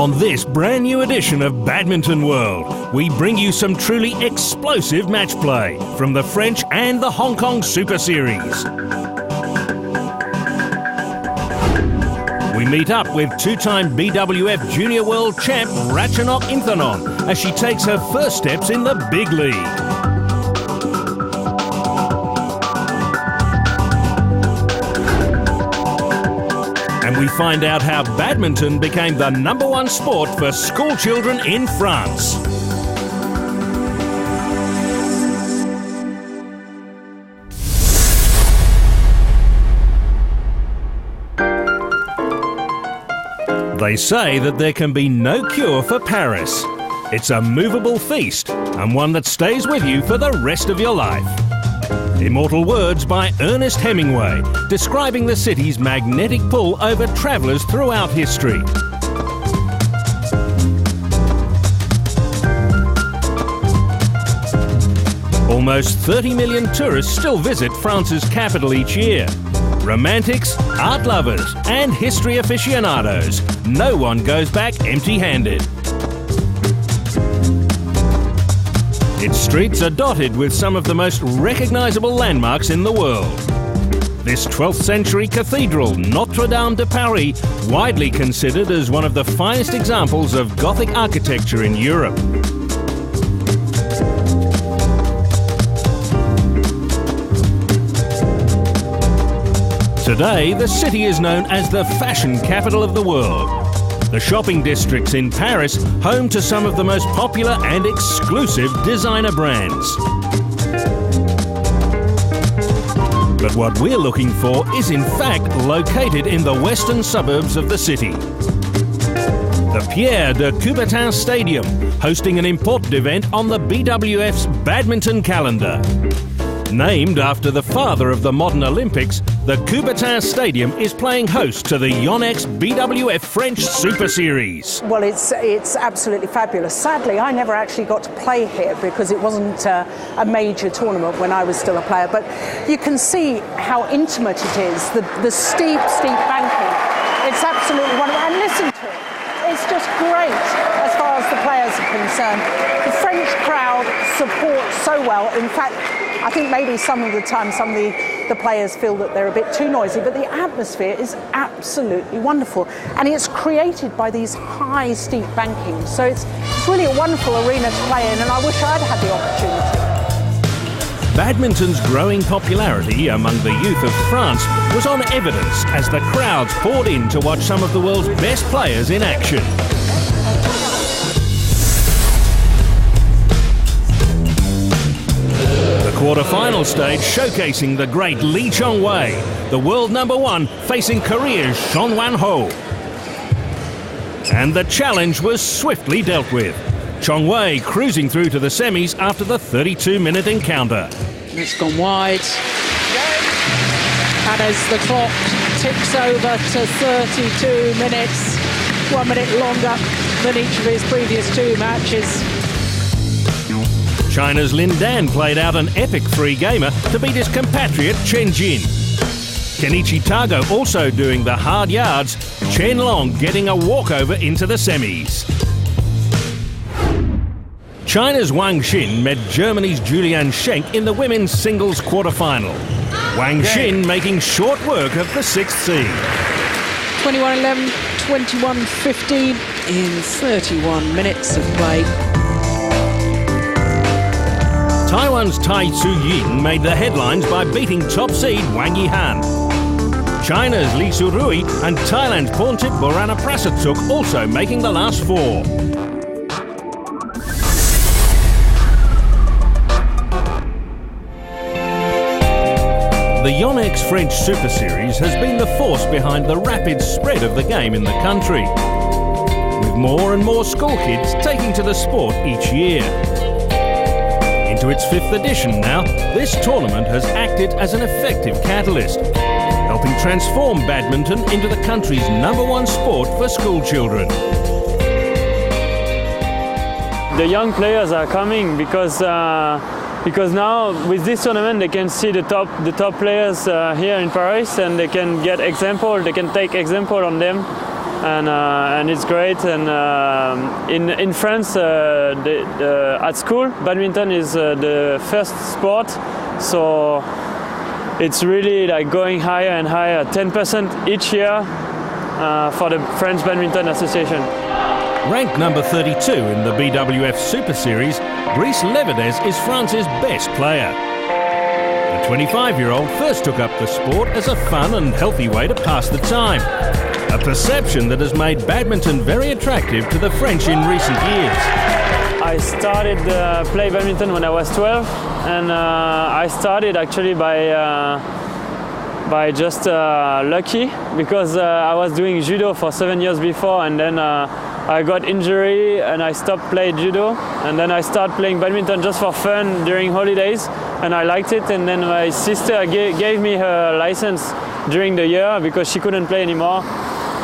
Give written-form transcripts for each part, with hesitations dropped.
On this brand new edition of Badminton World, we bring you some truly explosive match play from the French and the Hong Kong Super Series. We meet up with two-time BWF Junior World Champ Ratchanok Inthanon as she takes her first steps in the big league. And we find out how badminton became the #1 sport for school children in France. They say that there can be no cure for Paris. It's a movable feast and one that stays with you for the rest of your life. Immortal words by Ernest Hemingway, describing the city's magnetic pull over travellers throughout history. Almost 30 million tourists still visit France's capital each year. Romantics, art lovers and history aficionados, no one goes back empty-handed. Its streets are dotted with some of the most recognisable landmarks in the world. This 12th century cathedral, Notre Dame de Paris, widely considered as one of the finest examples of Gothic architecture in Europe. Today, the city is known as the fashion capital of the world. The shopping districts in Paris, home to some of the most popular and exclusive designer brands. But what we're looking for is in fact located in the western suburbs of the city. The Pierre de Coubertin Stadium, hosting an important event on the BWF's badminton calendar. Named after the father of the modern Olympics, the Coubertin Stadium is playing host to the Yonex BWF French Super Series. Well, it's absolutely fabulous. Sadly, I never actually got to play here because it wasn't a major tournament when I was still a player. But you can see how intimate it is, the steep banking. It's absolutely wonderful. And listen to it. It's just great as far as the players are concerned. The French crowd supports so well. In fact, I think maybe some of the time some of the players feel that they're a bit too noisy, but the atmosphere is absolutely wonderful. And it's created by these high, steep bankings. So it's really a wonderful arena to play in, and I wish I'd had the opportunity. Badminton's growing popularity among the youth of France was on evidence as the crowds poured in to watch some of the world's best players in action. The quarterfinal stage showcasing the great Lee Chong-wei, the world #1 facing Korea's Seon Wan-ho. And the challenge was swiftly dealt with. Chong-wei cruising through to the semis after the 32-minute encounter. It's gone wide. And as the clock ticks over to 32 minutes, 1 minute longer than each of his previous two matches. China's Lin Dan played out an epic three-gamer to beat his compatriot Chen Jin. Kenichi Tago also doing the hard yards, Chen Long getting a walkover into the semis. China's Wang Xin met Germany's Julian Schenk in the women's singles quarterfinal. Wang Xin making short work of the 6th seed. 21-11, 21-15 in 31 minutes of play. Taiwan's Tai Tzu-ying made the headlines by beating top seed Wang Yihan. China's Li Surui and Thailand's Porntip Boranaprasatuk also making the last four. The Yonex French Super Series has been the force behind the rapid spread of the game in the country, with more and more school kids taking to the sport each year. Into its 5th edition now, this tournament has acted as an effective catalyst, helping transform badminton into the country's #1 sport for school children. The young players are coming because now with this tournament they can see the top players here in Paris, and they can get example. They can take example on them, and it's great. And in France, at school, badminton is the first sport, so it's really like going higher and higher, 10% each year for the French Badminton Association. Ranked number 32 in the BWF Superseries, Brice Leverdez is France's best player. The 25-year-old first took up the sport as a fun and healthy way to pass the time, a perception that has made badminton very attractive to the French in recent years. I started play badminton when I was 12, and I started actually by just lucky, because I was doing judo for 7 years before, and then I got injury and I stopped playing judo, and then I started playing badminton just for fun during holidays, and I liked it. And then my sister gave me her license during the year because she couldn't play anymore.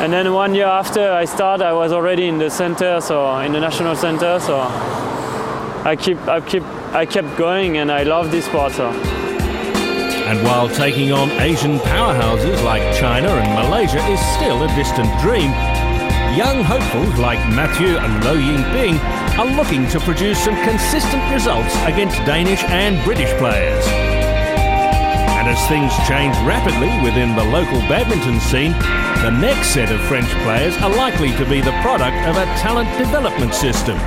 And then 1 year after I started, I was already in the center, so in the national center. So I kept going, and I love this sport. So. And while taking on Asian powerhouses like China and Malaysia is still a distant dream, young hopefuls like Mathieu and Lo Yingping are looking to produce some consistent results against Danish and British players. And as things change rapidly within the local badminton scene, the next set of French players are likely to be the product of a talent development system.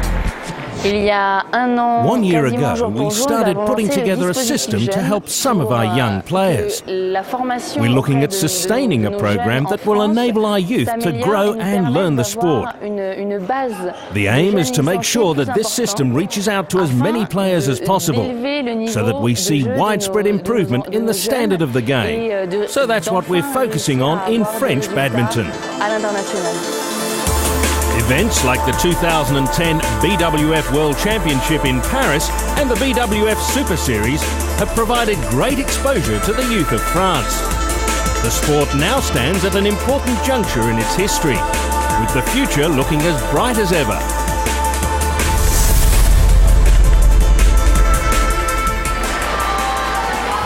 1 year ago, we started putting together a system to help some of our young players. We're looking at sustaining a program that will enable our youth to grow and learn the sport. The aim is to make sure that this system reaches out to as many players as possible, so that we see widespread improvement in the standard of the game. So that's what we're focusing on in French badminton. Events like the 2010 BWF World Championship in Paris and the BWF Superseries have provided great exposure to the youth of France. The sport now stands at an important juncture in its history, with the future looking as bright as ever.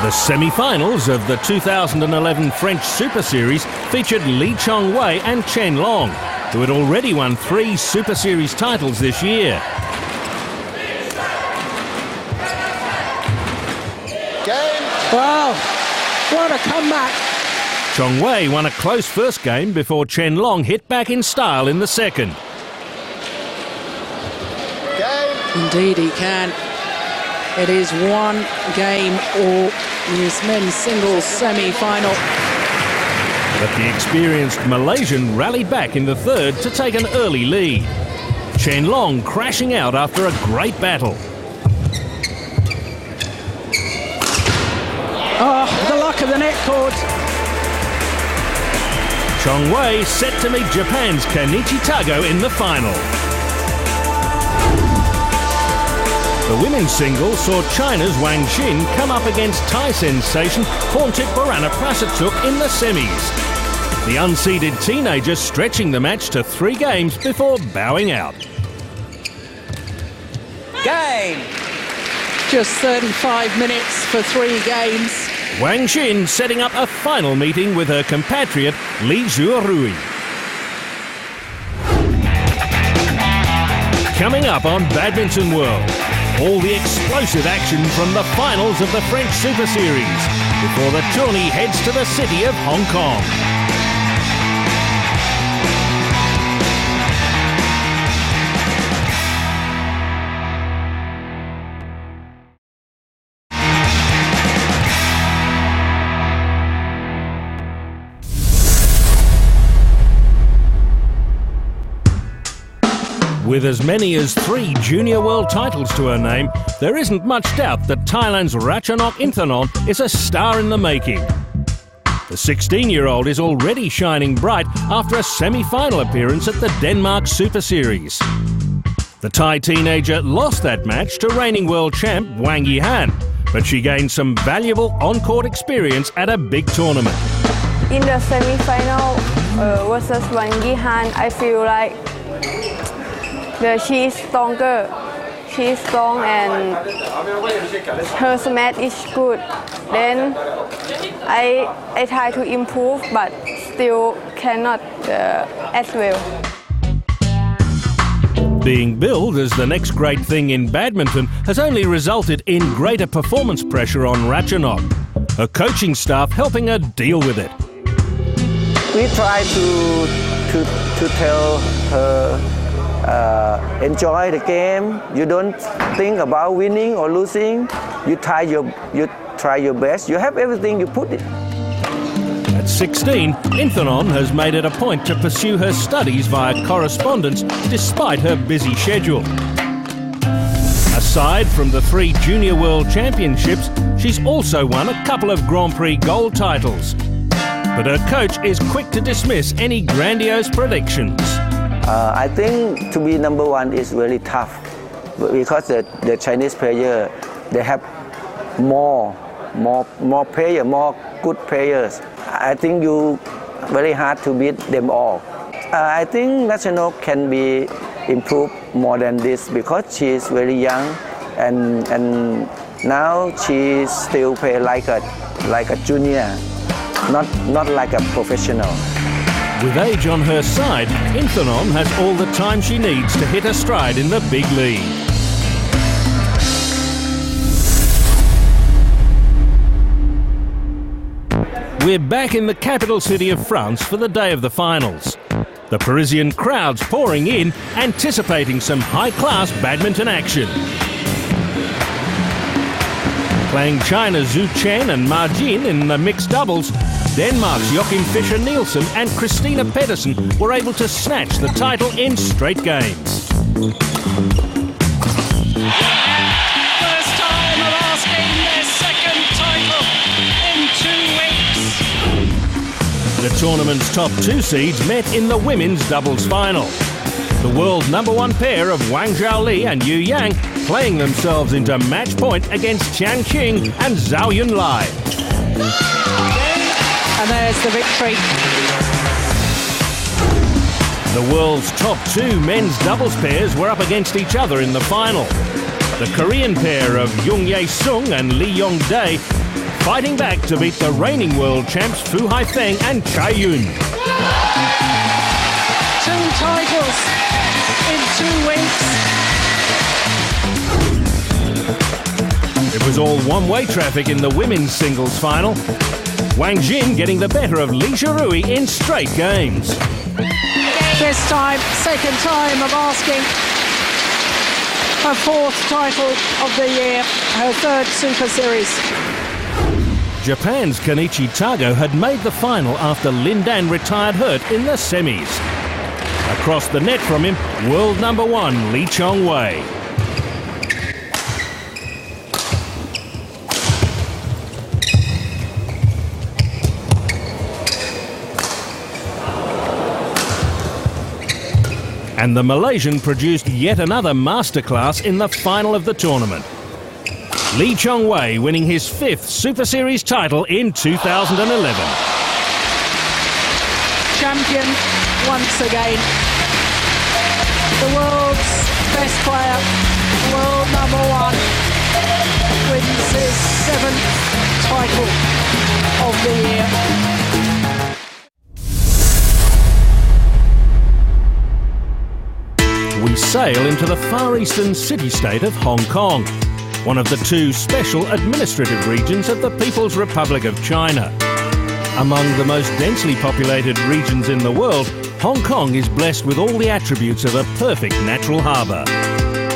The semi-finals of the 2011 French Superseries featured Li Chongwei and Chen Long, who had already won 3 Super Series titles this year. Wow, what a comeback. Chongwei won a close first game before Chen Long hit back in style in the second. Indeed he can. It is one game or this men's singles semi-final. But the experienced Malaysian rallied back in the third to take an early lead. Chen Long crashing out after a great battle. Oh, the luck of the net cord. Chongwei set to meet Japan's Kenichi Tago in the final. The women's singles saw China's Wang Xin come up against Thai sensation Pornchit Borana Prasatsuk in the semis. The unseeded teenager stretching the match to 3 games before bowing out. Game! Just 35 minutes for 3 games. Wang Xin setting up a final meeting with her compatriot Li Zhuorui. Coming up on Badminton World, all the explosive action from the finals of the French Super Series before the tourney heads to the city of Hong Kong. With as many as 3 junior world titles to her name, there isn't much doubt that Thailand's Ratchanok Inthanon is a star in the making. The 16-year-old is already shining bright after a semi-final appearance at the Denmark Super Series. The Thai teenager lost that match to reigning world champ Wang Yihan, but she gained some valuable on-court experience at a big tournament. In the semi-final versus Wang Yihan, I feel like she is stronger. She is strong and her smash is good. Then I try to improve, but still cannot as well. Being billed as the next great thing in badminton has only resulted in greater performance pressure on Ratchanok, her coaching staff helping her deal with it. We try to tell her enjoy the game. You don't think about winning or losing. You try your best. You have everything, you put it. At 16, Inthanon has made it a point to pursue her studies via correspondence despite her busy schedule. Aside from the 3 Junior World Championships, she's also won a couple of Grand Prix gold titles. But her coach is quick to dismiss any grandiose predictions. I think to be number 1 is really tough because the Chinese player, they have more players, more good players. I think you very hard to beat them all. I think Ratchanok can be improved more than this because she is very young and now she still play like a junior, not like a professional. With age on her side, Inthanon has all the time she needs to hit her stride in the big league. We're back in the capital city of France for the day of the finals. The Parisian crowds pouring in, anticipating some high-class badminton action. Playing China's Zhu Chen and Ma Jin in the mixed doubles, Denmark's Joachim Fischer-Nielsen and Christina Pedersen were able to snatch the title in straight games. First time of asking their second title in 2 weeks. The tournament's top 2 seeds met in the women's doubles final. The world #1 pair of Wang Zhaoli and Yu Yang playing themselves into match point against Qiang Qing and Zhao Yunlai. And there's the victory. The world's top 2 men's doubles pairs were up against each other in the final. The Korean pair of Jung Jae-sung and Lee Yong-dae fighting back to beat the reigning world champs Fu Haifeng and Chai Yun. 2 titles in 2 weeks. It was all one-way traffic in the women's singles final. Wang Jin getting the better of Li Zhirui in straight games. This time, second time of asking. Her 4th title of the year, her 3rd Super Series. Japan's Kenichi Tago had made the final after Lin Dan retired hurt in the semis. Across the net from him, world #1 Lee Chong-wei. And the Malaysian produced yet another masterclass in the final of the tournament. Lee Chong-wei winning his 5th Super Series title in 2011. Champion once again. The world's best player, world #1, wins his 7th title of the year. We sail into the far eastern city-state of Hong Kong, one of the 2 special administrative regions of the People's Republic of China. Among the most densely populated regions in the world, Hong Kong is blessed with all the attributes of a perfect natural harbour.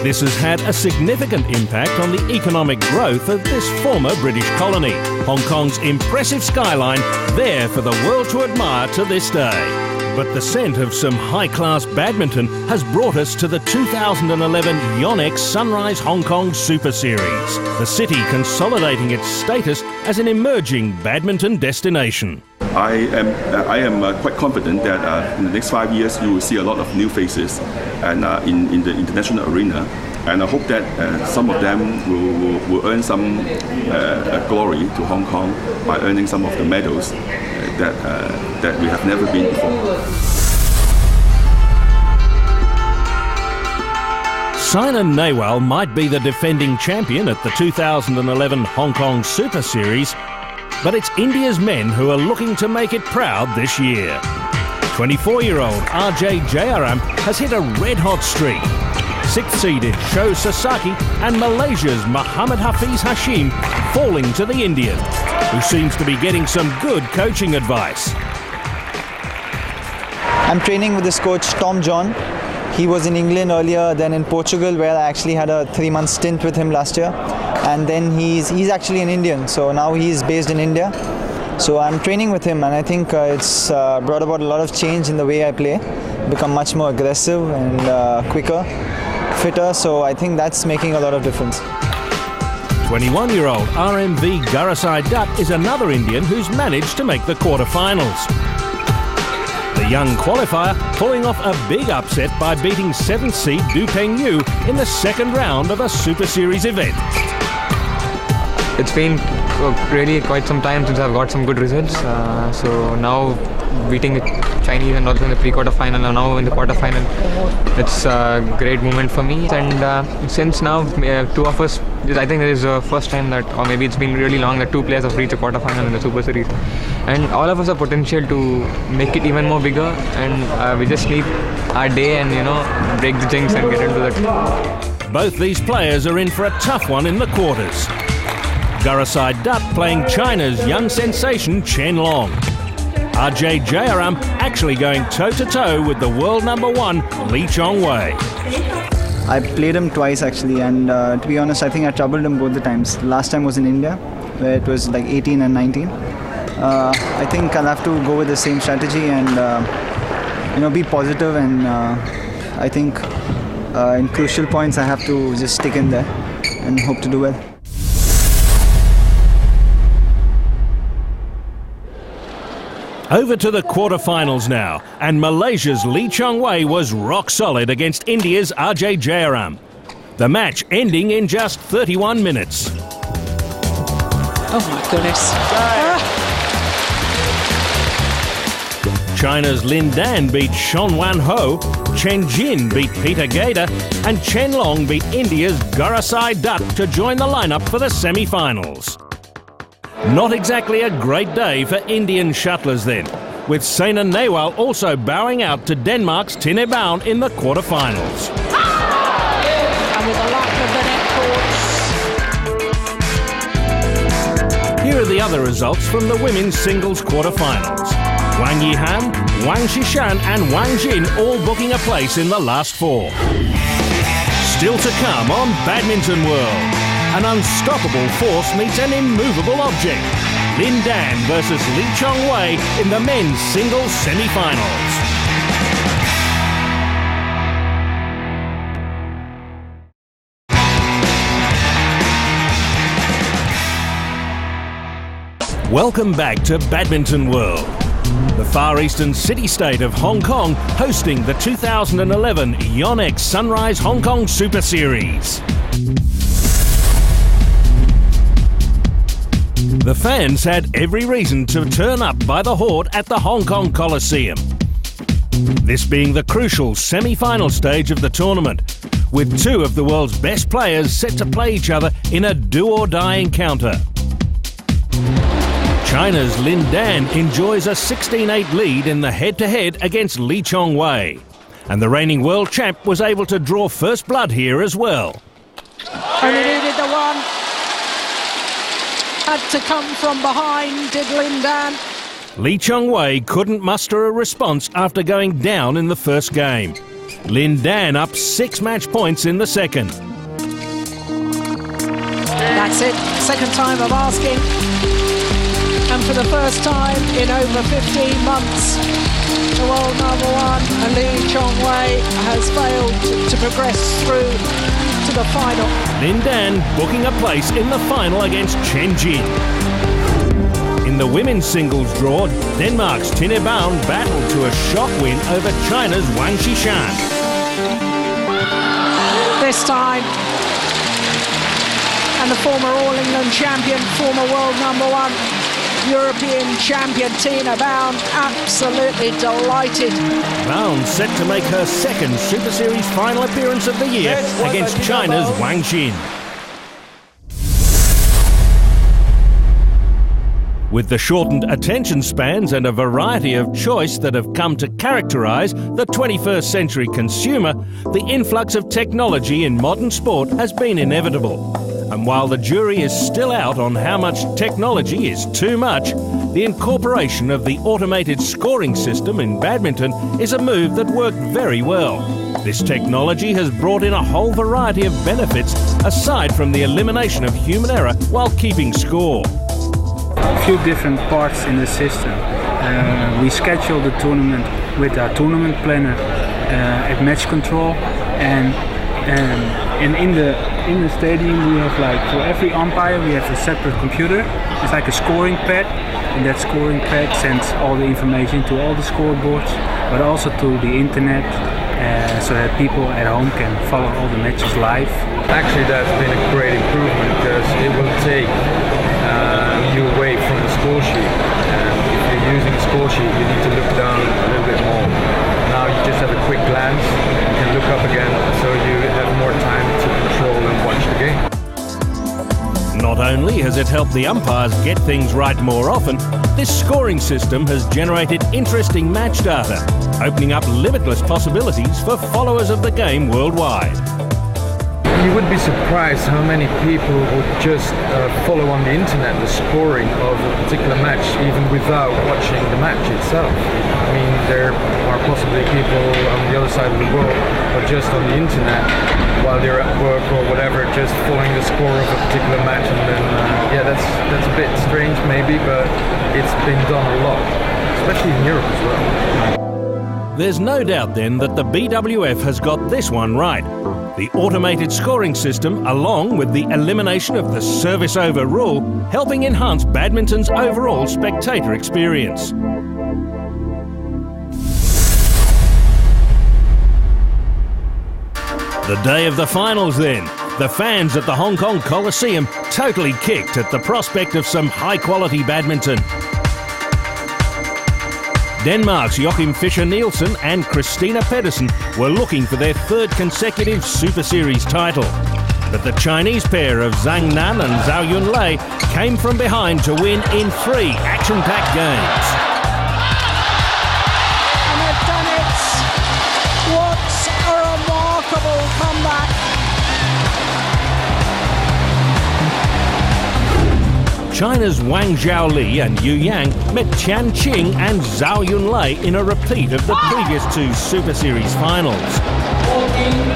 This has had a significant impact on the economic growth of this former British colony. Hong Kong's impressive skyline there for the world to admire to this day. But the scent of some high-class badminton has brought us to the 2011 Yonex-Sunrise Hong Kong Super Series, the city consolidating its status as an emerging badminton destination. I am quite confident that in the next 5 years you will see a lot of new faces and in the international arena, and I hope that some of them will earn some glory to Hong Kong by earning some of the medals that we have never been before. Sainan Nehwal might be the defending champion at the 2011 Hong Kong Super Series, but it's India's men who are looking to make it proud this year. 24-year-old Ajay Jayaram has hit a red-hot streak. 6th-seeded Sho Sasaki and Malaysia's Muhammad Hafiz Hashim falling to the Indian, who seems to be getting some good coaching advice. I'm training with this coach, Tom John. He was in England earlier, then in Portugal, where I actually had a 3-month stint with him last year. And then he's actually an Indian, so now he's based in India. So I'm training with him, and I think it's brought about a lot of change in the way I play. Become much more aggressive and quicker, fitter, so I think that's making a lot of difference. 21-year-old R.M.V. Gurusaidutt is another Indian who's managed to make the quarterfinals. The young qualifier pulling off a big upset by beating 7th seed Du Pengyu in the second round of a Super Series event. It's been really quite some time since I've got some good results. So now beating the Chinese and also in the pre-quarter final and now in the quarter final, it's a great moment for me. And since now two of us, I think it is the first time that, or maybe it's been really long, that two players have reached a quarter final in the Super Series. And all of us have potential to make it even more bigger, and we just need our day and, you know, break the jinx and get into that. Both these players are in for a tough one in the quarters. Gurusaidutt playing China's young sensation Chen Long. Ajay Jayaram actually going toe-to-toe with the world #1 Lee Chong-wei. I played him twice actually, and to be honest, I think I troubled him both the times. The last time was in India, where it was like 18 and 19. I think I'll have to go with the same strategy and be positive, and I think in crucial points I have to just stick in there and hope to do well. Over to the quarterfinals now, and Malaysia's Lee Chong-wei was rock solid against India's Ajay Jayaram. The match ending in just 31 minutes. Oh my goodness. China's Lin Dan beat Sean Wan Ho, Chen Jin beat Peter Gader, and Chen Long beat India's Gurusaidutt to join the lineup for the semi-finals. Not exactly a great day for Indian shuttlers then, with Saina Nehwal also bowing out to Denmark's Tine Baun in the quarterfinals. And with the luck of the net courts. Here are the other results from the women's singles quarterfinals. Wang Yihan, Wang Xishan and Wang Jin all booking a place in the last four. Still to come on Badminton World. An unstoppable force meets an immovable object. Lin Dan versus Lee Chong-wei in the men's singles semi-finals. Welcome back to Badminton World. The far eastern city-state of Hong Kong hosting the 2011 Yonex-Sunrise Hong Kong Super Series. The fans had every reason to turn up by the horde at the Hong Kong Coliseum. This being the crucial semi-final stage of the tournament, with two of the world's best players set to play each other in a do-or-die encounter. China's Lin Dan enjoys a 16-8 lead in the head-to-head against Lee Chong-wei, and the reigning world champ was able to draw first blood here as well. Only needed the one. Had to come from behind, did Lin Dan. Lee Chong-wei couldn't muster a response after going down in the first game. Lin Dan up 6 match points in the second. That's it, second time of asking. And for the first time in over 15 months, the world #1 Lee Chong-wei has failed to progress through to the final. Lin Dan booking a place in the final against Chen Jin. In the women's singles draw, Denmark's Tine Baun battled to a shock win over China's Wang Xishan. This time, and the former All England champion, former world #1 European champion Tine Baun, absolutely delighted. Baun set to make her second Super Series final appearance of the year against China's Wang Jin. With the shortened attention spans and a variety of choice that have come to characterise the 21st century consumer, the influx of technology in modern sport has been inevitable. And while the jury is still out on how much technology is too much, the incorporation of the automated scoring system in badminton is a move that worked very well. This technology has brought in a whole variety of benefits aside from the elimination of human error while keeping score. A few different parts in the system. We schedule the tournament with our tournament planner at match control, and in the stadium we have, like, for every umpire we have a separate computer. It's like a scoring pad, and that scoring pad sends all the information to all the scoreboards, but also to the internet, so that people at home can follow all the matches live. Actually, that's been a great improvement because it will take you away from the score sheet. If you're using a score sheet, you need to look down a little bit more. Now you just have a quick glance, you can look up again, so you have more time to control and watch the game. Not only has it helped the umpires get things right more often, this scoring system has generated interesting match data, opening up limitless possibilities for followers of the game worldwide. You would be surprised how many people would just follow on the internet the scoring of a particular match even without watching the match itself. I mean, there are possibly people on the other side of the world, but just on the internet while they're at work or whatever, just following the score of a particular match. And then, yeah, that's a bit strange maybe, but it's been done a lot, especially in Europe as well. There's no doubt then that the BWF has got this one right. The automated scoring system, along with the elimination of the service over rule, helping enhance badminton's overall spectator experience. The day of the finals then. The fans at the Hong Kong Coliseum totally kicked at the prospect of some high-quality badminton. Denmark's Joachim Fischer-Nielsen and Christina Pedersen were looking for their third consecutive Super Series title. But the Chinese pair of Zhang Nan and Zhao Yunlei came from behind to win in 3 action-packed games. And they've done it! What a remarkable comeback! China's Wang Zhaoli and Yu Yang met Tian Qing and Zhao Yunlei in a repeat of the previous 2 Super Series finals.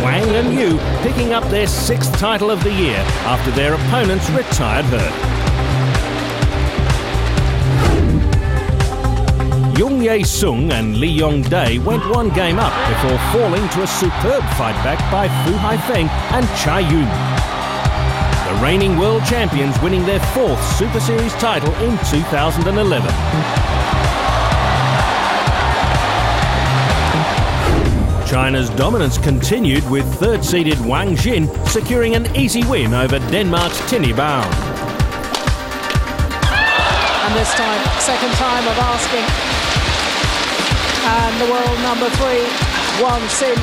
Wang and Yu picking up their 6th title of the year after their opponents retired hurt. Jung Ye Sung and Li Yongdae went 1 game up before falling to a superb fight back by Fu Haifeng and Chai Yun. The reigning world champions winning their 4th Super Series title in 2011. China's dominance continued with 3rd-seeded Wang Jin securing an easy win over Denmark's Tine Baum. And this time, second time of asking. And the world number 3, Wang Xin,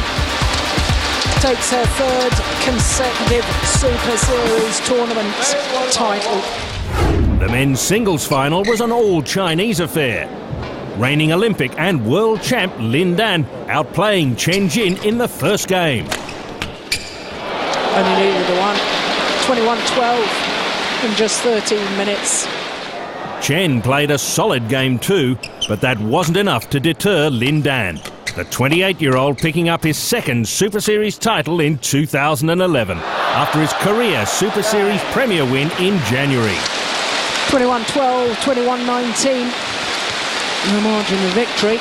takes her 3rd consecutive Super Series tournament title. The men's singles final was an all-Chinese affair. Reigning Olympic and world champ Lin Dan outplaying Chen Jin in the first game. Only needed the one, 21-12 in just 13 minutes. Chen played a solid game too, but that wasn't enough to deter Lin Dan. The 28-year-old picking up his 2nd Super Series title in 2011 after his career Super Series Premier win in January. 21-12, 21-19, the margin of victory.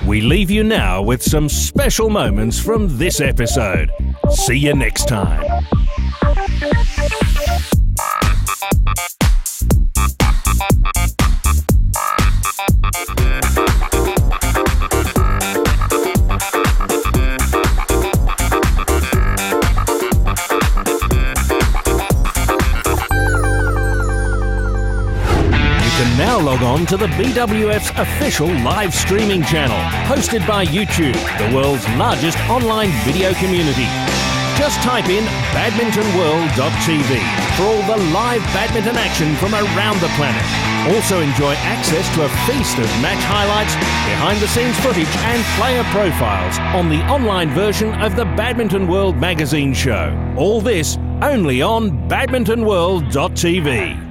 We leave you now with some special moments from this episode. See you next time. Now log on to the BWF's official live streaming channel, hosted by YouTube, the world's largest online video community. Just type in badmintonworld.tv for all the live badminton action from around the planet. Also enjoy access to a feast of match highlights, behind-the-scenes footage and player profiles on the online version of the Badminton World magazine show. All this only on badmintonworld.tv.